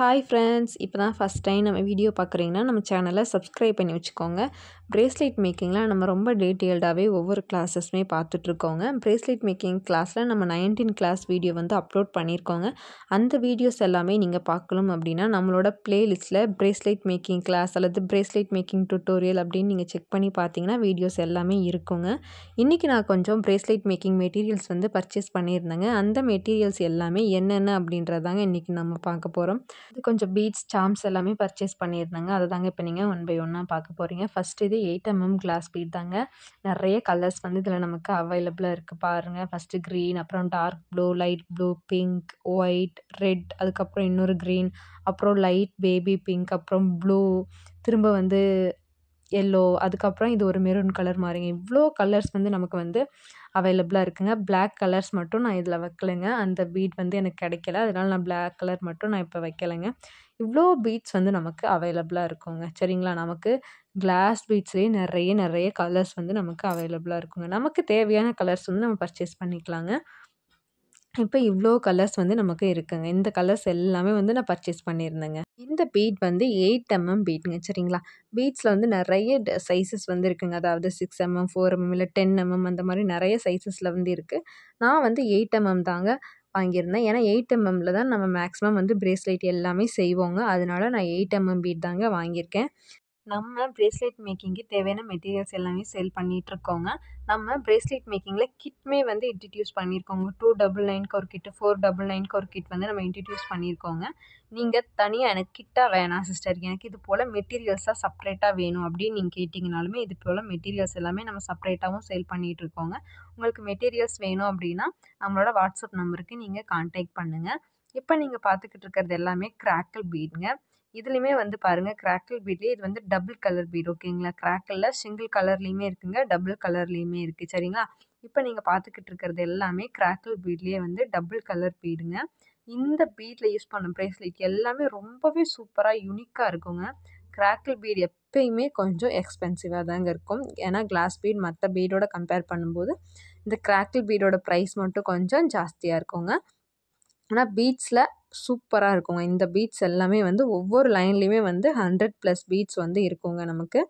Hi friends, இப்போ தான் first time நம்ம வீடியோ பார்க்குறீங்கன்னா நம்ம சேனலை சப்ஸ்கிரைப் பண்ணி வச்சுக்கோங்க. பிரேஸ்லெட் மேக்கிங்கில் நம்ம ரொம்ப டீட்டெயில்டாகவே ஒவ்வொரு கிளாஸஸுமே பார்த்துட்ருக்கோங்க. பிரேஸ்லெட் மேக்கிங் கிளாஸில் நம்ம 19 கிளாஸ் வீடியோ வந்து அப்லோட் பண்ணியிருக்கோங்க. அந்த வீடியோஸ் எல்லாமே நீங்கள் பார்க்கணும் அப்படின்னா நம்மளோட ப்ளேலிஸ்ட்டில் பிரேஸ்லெட் மேக்கிங் கிளாஸ் அல்லது பிரேஸ்லெட் மேக்கிங் டுட்டோரியல் அப்படின்னு நீங்கள் செக் பண்ணி பார்த்தீங்கன்னா வீடியோஸ் எல்லாமே இருக்குங்க. இன்றைக்கி நான் கொஞ்சம் பிரேஸ்லெட் மேக்கிங் மெட்டீரியல்ஸ் வந்து பர்ச்சேஸ் பண்ணியிருந்தேங்க. அந்த மெட்டீரியல்ஸ் எல்லாமே என்னென்ன அப்படின்றதாங்க இன்றைக்கி நம்ம பார்க்க போகிறோம். இது கொஞ்சம் பீட்ஸ், சார்ம்ஸ் எல்லாமே பர்ச்சேஸ் பண்ணியிருந்தேங்க. அதை தாங்க இப்போ நீங்கள் ஒன் பை ஒன்னாக பார்க்க போகிறீங்க. ஃபஸ்ட்டு இது 8mm கிளாஸ் பீட் தாங்க. நிறைய கலர்ஸ் வந்து இதில் நமக்கு அவைலபிளாக இருக்குது பாருங்கள். ஃபஸ்ட்டு க்ரீன், அப்புறம் dark blue, light blue, pink, white, red, அதுக்கப்புறம் இன்னொரு க்ரீன், அப்புறம் லைட் பேபி பிங்க், அப்புறம் ப்ளூ, திரும்ப வந்து எல்லோ, அதுக்கப்புறம் இது ஒரு மெரூன் கலர் மாதிரிங்க. இவ்வளோ கலர்ஸ் வந்து நமக்கு வந்து அவைலபிளாக இருக்குங்க. பிளாக் கலர்ஸ் மட்டும் நான் இதில் வைக்கலைங்க. அந்த பீட் வந்து எனக்கு கிடைக்கல, அதனால் நான் பிளாக் கலர் மட்டும் நான் இப்போ வைக்கலைங்க. இவ்வளோ பீட்ஸ் வந்து நமக்கு அவைலபிளாக இருக்குங்க. சரிங்களா? நமக்கு கிளாஸ் பீட்ஸ்லேயே நிறைய கலர்ஸ் வந்து நமக்கு அவைலபிளாக இருக்குங்க. நமக்கு தேவையான கலர்ஸ் வந்து நம்ம பர்ச்சேஸ் பண்ணிக்கலாங்க. இப்போ இவ்வளோ கலர்ஸ் வந்து நமக்கு இருக்குங்க. இந்த கலர்ஸ் எல்லாமே வந்து நான் பர்ச்சேஸ் பண்ணியிருந்தேங்க. இந்த பீட் வந்து 8mm பீட்டுங்க. சரிங்களா? பீட்ஸில் வந்து நிறைய சைஸஸ் வந்து இருக்குங்க. அதாவது 6mm, 4mm இல்லை 10mm அந்த மாதிரி நிறைய சைஸஸில் வந்து இருக்குது. நான் வந்து 8mm தாங்க வாங்கியிருந்தேன். ஏன்னா 8mmல தான் நம்ம மேக்ஸிமம் வந்து பிரேஸ்லெட் எல்லாமே செய்வோங்க. அதனால நான் 8mm பீட் தாங்க வாங்கியிருக்கேன். நம்ம பிரேஸ்லெட் மேக்கிங்க்கு தேவையான மெட்டீரியல்ஸ் எல்லாமே சேல் பண்ணிகிட்ருக்கோங்க. நம்ம பிரேஸ்லெட் மேக்கிங்கில் கிட்மே வந்து இன்ட்ரடியூஸ் பண்ணியிருக்கோங்க. 299க்கு ஒரு கிட்டு, 499க்கு ஒரு கிட் வந்து நம்ம இன்ட்ரடியூஸ் பண்ணியிருக்கோங்க. நீங்கள் தனியாக எனக்கு கிட்டாக வேணாம் சிஸ்டர், எனக்கு இது போல் மெட்டீரியல்ஸாக செப்ரேட்டாக வேணும் அப்படின்னு நீங்கள் கேட்டிங்கனாலுமே இது போல் மெட்டீரியல்ஸ் எல்லாமே நம்ம செப்ரேட்டாகவும் சேல் பண்ணிகிட்ருக்கோங்க. உங்களுக்கு மெட்டீரியல்ஸ் வேணும் அப்படின்னா நம்மளோட வாட்ஸ்அப் நம்பருக்கு நீங்கள் கான்டாக்ட் பண்ணுங்கள். இப்போ நீங்கள் பார்த்துக்கிட்டு இருக்கிறது எல்லாமே கிராக்கிள் பீடுங்க. இதுலேயுமே வந்து பாருங்கள், கிராக்கிள் பீட்லேயே இது வந்து டபுள் கலர் பீட். ஓகேங்களா? கிராக்கிளில் சிங்கிள் கலர்லேயுமே இருக்குங்க, டபுள் கலர்லேயுமே இருக்குது. சரிங்களா? இப்போ நீங்கள் பார்த்துக்கிட்டு இருக்கிறது எல்லாமே கிராக்கிள் பீட்லேயே வந்து டபுள் கலர் பீடுங்க. இந்த பீடில் யூஸ் பண்ண பிரேஸ்லெட் எல்லாமே ரொம்பவே சூப்பராக யூனிக்காக இருக்குங்க. கிராக்கிள் பீட் எப்பயுமே கொஞ்சம் எக்ஸ்பென்சிவாக தாங்க இருக்கும். ஏன்னா கிளாஸ் பீட் மற்ற பீடோட கம்பேர் பண்ணும்போது இந்த கிராக்கிள் பீடோட ப்ரைஸ் மட்டும் கொஞ்சம் ஜாஸ்தியாக இருக்குங்க. ஆனால் பீட்ஸில் சூப்பராக இருக்குங்க. இந்த பீட்ஸ் எல்லாமே வந்து ஒவ்வொரு லைன்லேயுமே வந்து 100+ பீட்ஸ் வந்து இருக்குங்க. நமக்கு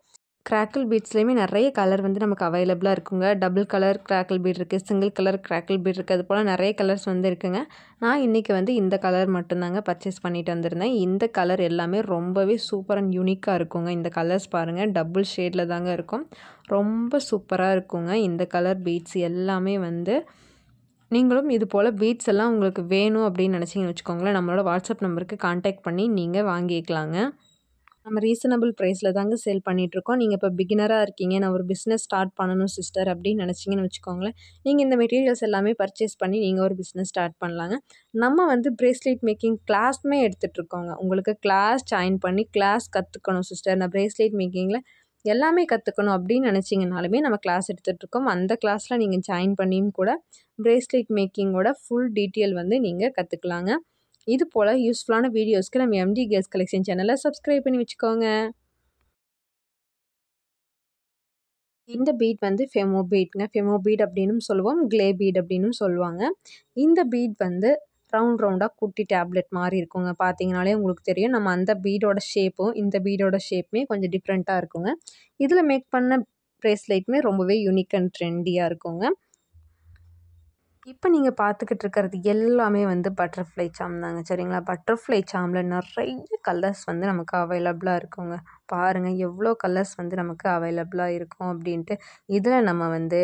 கிராக்கிள் பீட்ஸ்லேயுமே நிறைய கலர் வந்து நமக்கு அவைலபிளாக இருக்குங்க. டபுள் கலர் கிராக்கிள் பீட் இருக்குது, சிங்கிள் கலர் கிராக்கிள் பீட் இருக்குது, அது போல் நிறைய கலர்ஸ் வந்து இருக்குங்க. நான் இன்றைக்கி வந்து இந்த கலர் மட்டும்தாங்க பர்ச்சேஸ் பண்ணிட்டு வந்திருந்தேன். இந்த கலர் எல்லாமே ரொம்பவே சூப்பர் அண்ட் யூனிக்காக இருக்குங்க. இந்த கலர்ஸ் பாருங்கள், டபுள் ஷேடில் தாங்க இருக்கும். ரொம்ப சூப்பராக இருக்குங்க. இந்த கலர் பீட்ஸ் எல்லாமே வந்து நீங்களும் இது போல் பீட்ஸ் எல்லாம் உங்களுக்கு வேணும் அப்படின்னு நினச்சிங்கன்னு வச்சுக்கோங்களேன், நம்மளோட வாட்ஸ்அப் நம்பருக்கு கான்டாக்ட் பண்ணி நீங்கள் வாங்கிக்கலாங்க. நம்ம ரீசனபிள் ப்ரைஸில் தாங்க சேல் பண்ணிகிட்ருக்கோம். நீங்கள் இப்போ பிகினராக இருக்கீங்க, நான் ஒரு பிஸ்னஸ் ஸ்டார்ட் பண்ணணும் சிஸ்டர் அப்படின்னு நினச்சிங்கன்னு வச்சுக்கோங்களேன், நீங்கள் இந்த மெட்டீரியல்ஸ் எல்லாமே பர்ச்சேஸ் பண்ணி நீங்கள் ஒரு பிஸ்னஸ் ஸ்டார்ட் பண்ணலாங்க. நம்ம வந்து பிரேஸ்லெட் மேக்கிங் கிளாஸுமே எடுத்துகிட்ருக்கோங்க. உங்களுக்கு கிளாஸ் ஜாயின் பண்ணி கிளாஸ் கற்றுக்கணும் சிஸ்டர், நான் பிரேஸ்லெட் மேக்கிங்கில் எல்லாமே கற்றுக்கணும் அப்படின்னு நினச்சிங்கனாலுமே நம்ம கிளாஸ் எடுத்துகிட்ருக்கோம். அந்த கிளாஸில் நீங்கள் ஜாயின் பண்ணியும் கூட பிரேஸ்லெட் மேக்கிங்கோட ஃபுல் டீட்டெயில் வந்து நீங்கள் கற்றுக்கலாங்க. இது போல் யூஸ்ஃபுல்லான வீடியோஸ்க்கு நம்ம எம்டி கேர்ள்ஸ் கலெக்ஷன் சேனலை சப்ஸ்கிரைப் பண்ணி வச்சுக்கோங்க. இந்த பீட் வந்து ஃபெமோ பீட்ங்க. ஃபெமோ பீட் அப்படின்னு சொல்லுவோம், க்ளே பீட் அப்படின்னு சொல்லுவாங்க. இந்த பீட் வந்து ரவுண்டாக குட்டி டேப்லெட் மாதிரி இருக்குங்க. பார்த்தீங்கனாலே உங்களுக்கு தெரியும். நம்ம அந்த பீடோட ஷேப்பும் இந்த பீடோட ஷேப்புமே கொஞ்சம் டிஃப்ரெண்ட்டாக இருக்குங்க. இதில் மேக் பண்ண ப்ரேஸ்லெட்டுமே ரொம்பவே யூனிக் அண்ட் ட்ரெண்டியாக இருக்குங்க. இப்போ நீங்கள் பார்த்துக்கிட்டு இருக்கிறது எல்லாமே வந்து பட்டர்ஃப்ளை சாம் தாங்க. சரிங்களா? பட்டர்ஃப்ளை சாமில் நிறைய கலர்ஸ் வந்து நமக்கு அவைலபிளாக இருக்குங்க. பாருங்கள் எவ்வளோ கலர்ஸ் வந்து நமக்கு அவைலபிளாக இருக்கும் அப்படின்ட்டு. இதில் நம்ம வந்து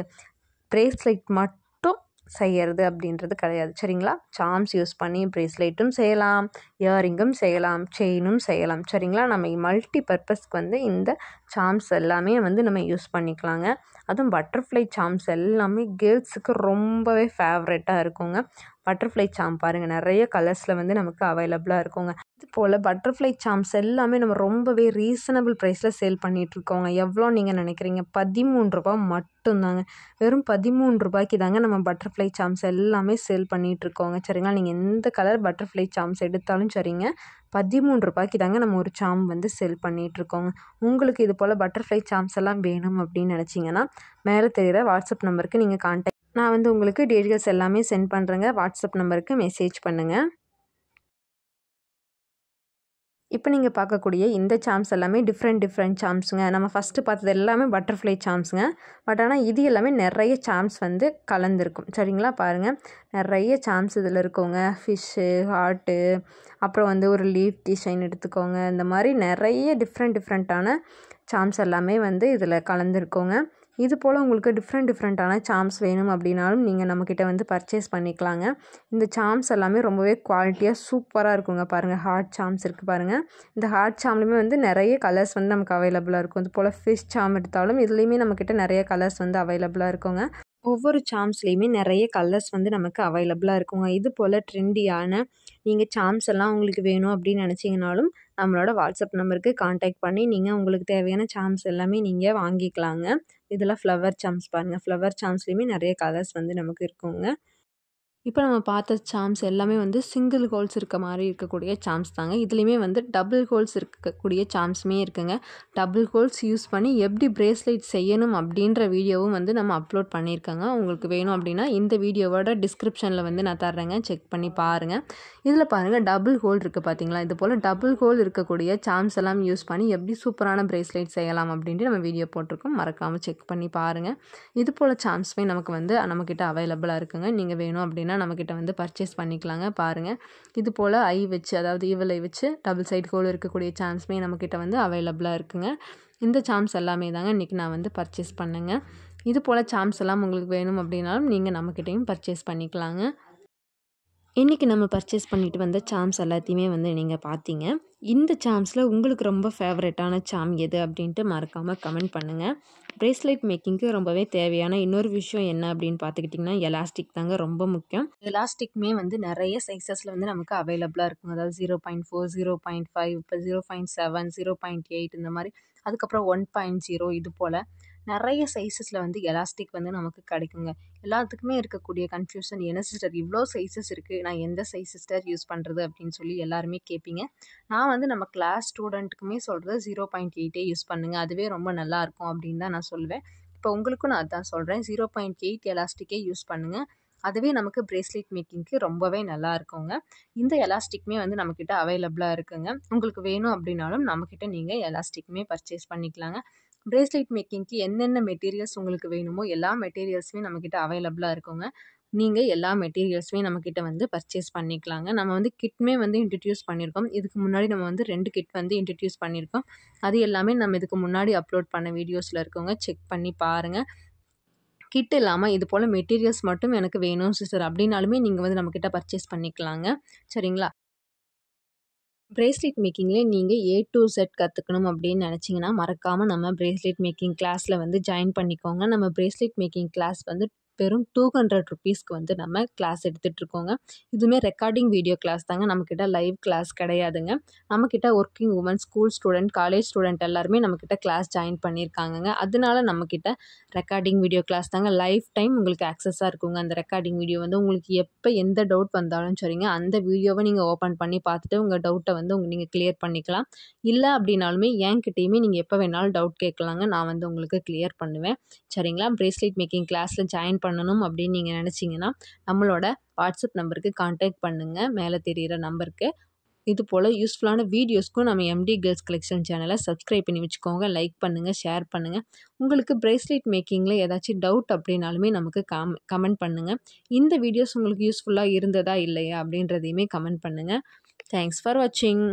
ப்ரேஸ்லெட் மட்டும் செய்கிறது அப்படின்றது கிடையாது. சரிங்களா? சார்ம்ஸ் யூஸ் பண்ணி ப்ரேஸ்லெட்டும் செய்யலாம், இயரிங்கும் செய்யலாம், செயினும் செய்யலாம். சரிங்களா? நம்ம மல்டி பர்பஸ்க்கு வந்து இந்த சார்ம்ஸ் எல்லாமே வந்து நம்ம யூஸ் பண்ணிக்கலாங்க. அதுவும் பட்டர்ஃப்ளை சார்ம்ஸ் எல்லாமே கேர்ள்ஸுக்கு ரொம்பவே ஃபேவரட்டாக இருக்குங்க. பட்டர்ஃப்ளை சார்ம் பாருங்கள், நிறைய கலர்ஸில் வந்து நமக்கு அவைலபிளாக இருக்குங்க. இது போல் பட்டர்ஃப்ளை சார்ம்ஸ் எல்லாமே நம்ம ரொம்பவே ரீசனபிள் ப்ரைஸில் சேல் பண்ணிகிட்ருக்கோங்க. எவ்வளோ நீங்கள் நினைக்கிறீங்க? 13 ரூபா மட்டும்தாங்க. வெறும் 13 ரூபாய்க்கு தாங்க நம்ம பட்டர்ஃப்ளை சார்ம்ஸ் எல்லாமே சேல் பண்ணிகிட்ருக்கோங்க. சரிங்களா? நீங்கள் எந்த கலர் பட்டர்ஃப்ளை சார்ம்ஸ் எடுத்தாலும் சரிங்க, 13 ரூபாய்க்கு தாங்க நம்ம ஒரு சார்ம் வந்து சேல் பண்ணிகிட்ருக்கோங்க. உங்களுக்கு இது போல் பட்டர்ஃப்ளை சார்ம்ஸ் எல்லாம் வேணும் அப்படின்னு நினச்சிங்கன்னா மேலே தெரிகிற வாட்ஸ்அப் நம்பருக்கு நீங்கள் கான்டாக்ட், நான் வந்து உங்களுக்கு டீட்டெயில்ஸ் எல்லாமே சென்ட் பண்ணுறேங்க. வாட்ஸ்அப் நம்பருக்கு மெசேஜ் பண்ணுங்கள். இப்போ நீங்கள் பார்க்கக்கூடிய இந்த சாம்ஸ் எல்லாமே டிஃப்ரெண்ட் சாம்ஸுங்க. நம்ம ஃபஸ்ட்டு பார்த்தது எல்லாமே பட்டர்ஃப்ளை சாம்ஸுங்க. பட் ஆனால் இது எல்லாமே நிறைய சாம்ஸ் வந்து கலந்துருக்கும். சரிங்களா, பாருங்கள் நிறைய சாம்ஸ் இதில் இருக்குங்க. ஃபிஷ்ஷு, ஹார்ட்டு, அப்புறம் வந்து ஒரு லீஃப் டிசைன் எடுத்துக்கோங்க. இந்த மாதிரி நிறைய டிஃப்ரெண்ட்டான சாம்ஸ் எல்லாமே வந்து இதில் கலந்துருக்கோங்க. இது போல் உங்களுக்கு டிஃப்ரெண்ட்டான சாம்ஸ் வேணும் அப்படின்னாலும் நீங்கள் நம்மக்கிட்ட வந்து பர்ச்சேஸ் பண்ணிக்கலாங்க. இந்த சாம்ஸ் எல்லாமே ரொம்பவே குவாலிட்டியாக சூப்பராக இருக்குங்க. பாருங்கள் ஹார்ட் சாம்ஸ் இருக்குது பாருங்கள். இந்த ஹார்ட் சாம்லேயுமே வந்து நிறைய கலர்ஸ் வந்து நமக்கு அவைலபிளாக இருக்கும். இது போல் ஃபிஷ் சாம் எடுத்தாலும் இதுலேயுமே நம்மக்கிட்ட நிறைய கலர்ஸ் வந்து அவைலபிளாக இருக்குங்க. ஒவ்வொரு சாம்ஸ்லேயுமே நிறைய கலர்ஸ் வந்து நமக்கு அவைலபிளாக இருக்குங்க. இது போல் ட்ரெண்டியான நீங்கள் சாம்ஸ் எல்லாம் உங்களுக்கு வேணும் அப்படின்னு நினச்சிங்கனாலும் நம்மளோட வாட்ஸ்அப் நம்பருக்கு காண்டாக்ட் பண்ணி நீங்கள் உங்களுக்கு தேவையான சாம்ஸ் எல்லாமே நீங்கள் வாங்கிக்கலாங்க. இதெல்லாம் ஃப்ளவர் சாம்ஸ் பாருங்கள். ஃப்ளவர் சாம்ஸ்லேயுமே நிறைய கலர்ஸ் வந்து நமக்கு இருக்குங்க. இப்போ நம்ம பார்த்த சாம்ஸ் எல்லாமே வந்து சிங்கிள் ஹோல்ஸ் இருக்க மாதிரி இருக்கக்கூடிய சாம்ஸ் தாங்க. இதுலேயுமே வந்து டபுள் ஹோல்ஸ் இருக்கக்கூடிய சாம்ஸுமே இருக்குங்க. டபுள் ஹோல்ஸ் யூஸ் பண்ணி எப்படி பிரேஸ்லெட் செய்யணும் அப்படின்ற வீடியோவும் வந்து நம்ம அப்லோட் பண்ணியிருக்கோங்க. உங்களுக்கு வேணும் அப்படின்னா இந்த வீடியோவோட டிஸ்கிரிப்ஷனில் வந்து நான் தர்றேங்க, செக் பண்ணி பாருங்கள். இதில் பாருங்கள் டபுள் ஹோல் இருக்குது பார்த்தீங்களா. இது போல் டபுள் ஹோல் இருக்கக்கூடிய சாம்ஸ் எல்லாம் யூஸ் பண்ணி எப்படி சூப்பரான பிரேஸ்லெட் செய்யலாம் அப்படின்ட்டு நம்ம வீடியோ போட்டிருக்கோம். மறக்காமல் செக் பண்ணி பாருங்கள். இது போல் சாம்ஸுமே நமக்கு வந்து நம்மக்கிட்ட அவைலபிளாக இருக்குங்க. நீங்கள் வேணும் அப்படின்னா நம்மக்கிட்ட வந்து பர்ச்சேஸ் பண்ணிக்கலாங்க. பாருங்கள் இது போல் ஐ வச்சு, அதாவது ஈவல் ஐ வச்சு டபுள் சைட் ஹோல் இருக்கக்கூடிய சாம்ஸுமே நம்மக்கிட்ட வந்து அவைலபிளாக இருக்குங்க. இந்த சாம்ஸ் எல்லாமே தாங்க இன்றைக்கி நான் வந்து பர்ச்சேஸ் பண்ணேங்க. இது போல் சாம்ஸ் எல்லாம் உங்களுக்கு வேணும் அப்படின்னாலும் நீங்கள் நம்மக்கிட்டையும் பர்ச்சேஸ் பண்ணிக்கலாங்க. இன்றைக்கி நம்ம பர்ச்சேஸ் பண்ணிட்டு வந்த சாம்ஸ் எல்லாத்தையுமே வந்து நீங்கள் பார்த்தீங்க. இந்த சாம்ஸில் உங்களுக்கு ரொம்ப ஃபேவரட்டான சாம் எது அப்படின்ட்டு மறக்காமல் கமெண்ட் பண்ணுங்கள். பிரேஸ்லெட் மேக்கிங்க்கு ரொம்பவே தேவையான இன்னொரு விஷயம் என்ன அப்படின்னு பார்த்துக்கிட்டிங்கன்னா எலாஸ்டிக் தாங்க ரொம்ப முக்கியம். எலாஸ்டிக்குமே வந்து நிறைய சைஸஸில் வந்து நமக்கு அவைலபிளாக இருக்கும். அதாவது 0.4, 0.5, இப்போ 0.7, 0.8 இந்த மாதிரி, அதுக்கப்புறம் 1.0 இது போல் நிறைய சைஸஸில் வந்து எலாஸ்டிக் வந்து நமக்கு கிடைக்குங்க. எல்லாத்துக்குமே இருக்கக்கூடிய கன்ஃபியூஷன், என்ன சிஸ்டர் இவ்வளோ சைஸஸ் இருக்குது, நான் எந்த சைஸ் சிஸ்டர் யூஸ் பண்ணுறது அப்படின்னு சொல்லி எல்லாருமே கேட்பீங்க. நான் வந்து நம்ம கிளாஸ் ஸ்டூடெண்ட்டுக்குமே சொல்கிறது 0.8 யூஸ் பண்ணுங்கள், அதுவே ரொம்ப நல்லாயிருக்கும் அப்படின்னு தான் நான் சொல்லுவேன். இப்போ உங்களுக்கும் நான் அதான் சொல்கிறேன், 0.8 எலாஸ்டிக்கே யூஸ் பண்ணுங்கள். அதுவே நமக்கு பிரேஸ்லெட் மேக்கிங்க்கு ரொம்பவே நல்லா இருக்குங்க. இந்த எலாஸ்டிக்குமே வந்து நம்மக்கிட்ட அவைலபிளாக இருக்குங்க. உங்களுக்கு வேணும் அப்படின்னாலும் நம்மக்கிட்ட நீங்கள் எலாஸ்டிக்குமே பர்ச்சேஸ் பண்ணிக்கலாங்க. பிரேஸ்லெட் மேக்கிங்க்கு என்னென்ன மெட்டீரியல்ஸ் உங்களுக்கு வேணுமோ எல்லா மெட்டீரியல்ஸுமே நம்மக்கிட்ட அவைலபிளாக இருக்குங்க. நீங்கள் எல்லா மெட்டீரியல்ஸுமே நம்மக்கிட்ட வந்து பர்ச்சேஸ் பண்ணிக்கலாங்க. நம்ம வந்து கிட்மே வந்து இன்ட்ரடியூஸ் பண்ணியிருக்கோம். இதுக்கு முன்னாடி நம்ம வந்து 2 கிட் வந்து இன்ட்ரடியூஸ் பண்ணியிருக்கோம். அது எல்லாமே நம்ம இதுக்கு முன்னாடி அப்லோட் பண்ண வீடியோஸில் இருக்கவங்க செக் பண்ணி பாருங்கள். கிட் இல்லாமல் இது போல் மெட்டீரியல்ஸ் மட்டும் எனக்கு வேணும் சிஸ்டர் அப்படின்னாலுமே நீங்கள் வந்து நம்மக்கிட்ட பர்ச்சேஸ் பண்ணிக்கலாங்க. சரிங்களா. பிரேஸ்லெட் மேக்கிங்லேயே நீங்கள் A to Z கற்றுக்கணும் அப்படின்னு நினச்சிங்கன்னா மறக்காமல் நம்ம பிரேஸ்லெட் மேக்கிங் கிளாஸில் வந்து ஜாயின் பண்ணிக்கோங்க. நம்ம பிரேஸ்லெட் மேக்கிங் கிளாஸ் வந்து வெறும் 200 ருபீஸ்க்கு வந்து நம்ம கிளாஸ் எடுத்துகிட்ருக்கோங்க. இதுவுமே ரெக்கார்டிங் வீடியோ கிளாஸ் தாங்க, நம்மக்கிட்ட லைவ் கிளாஸ் கிடையாதுங்க. நம்மக்கிட்ட working woman, school student, college student எல்லாருமே நம்மக்கிட்ட கிளாஸ் ஜாயின் பண்ணியிருக்காங்கங்க. அதனால நம்மக்கிட்ட ரெக்கார்டிங் வீடியோ கிளாஸ் தாங்க லைஃப் டைம் உங்களுக்கு ஆக்சஸாக இருக்குங்க. அந்த ரெக்கார்டிங் வீடியோ வந்து உங்களுக்கு எப்போ எந்த டவுட் வந்தாலும் சரிங்க, அந்த வீடியோவை நீங்கள் ஓப்பன் பண்ணி பார்த்துட்டு உங்கள் டவுட்டை வந்து நீங்கள் கிளியர் பண்ணிக்கலாம். இல்லை அப்படின்னாலுமே என்கிட்டயுமே நீங்கள் எப்போ வேணாலும் டவுட் கேட்கலாங்க, நான் வந்து உங்களுக்கு கிளியர் பண்ணுவேன். சரிங்களா. பிரேஸ்லெட் மேக்கிங் கிளாஸில் ஜாயின் பண்ணணும் அப்படின்னு நீங்கள் நினச்சிங்கன்னா நம்மளோட வாட்ஸ்அப் நம்பருக்கு கான்டாக்ட் பண்ணுங்கள், மேலே தெரிகிற நம்பருக்கு. இது போல் யூஸ்ஃபுல்லான வீடியோஸ்க்கும் நம்ம MD கேர்ள்ஸ் கலெக்ஷன் சேனலை சப்ஸ்கிரைப் பண்ணி வச்சுக்கோங்க. லைக் பண்ணுங்கள், ஷேர் பண்ணுங்கள். உங்களுக்கு பிரேஸ்லெட் மேக்கிங்கில் ஏதாச்சும் டவுட் அப்படின்னாலுமே நமக்கு கமெண்ட் பண்ணுங்கள். இந்த வீடியோஸ் உங்களுக்கு யூஸ்ஃபுல்லாக இருந்ததா இல்லையா அப்படின்றதையுமே கமெண்ட் பண்ணுங்கள். தேங்க்ஸ் ஃபார் வாட்சிங்.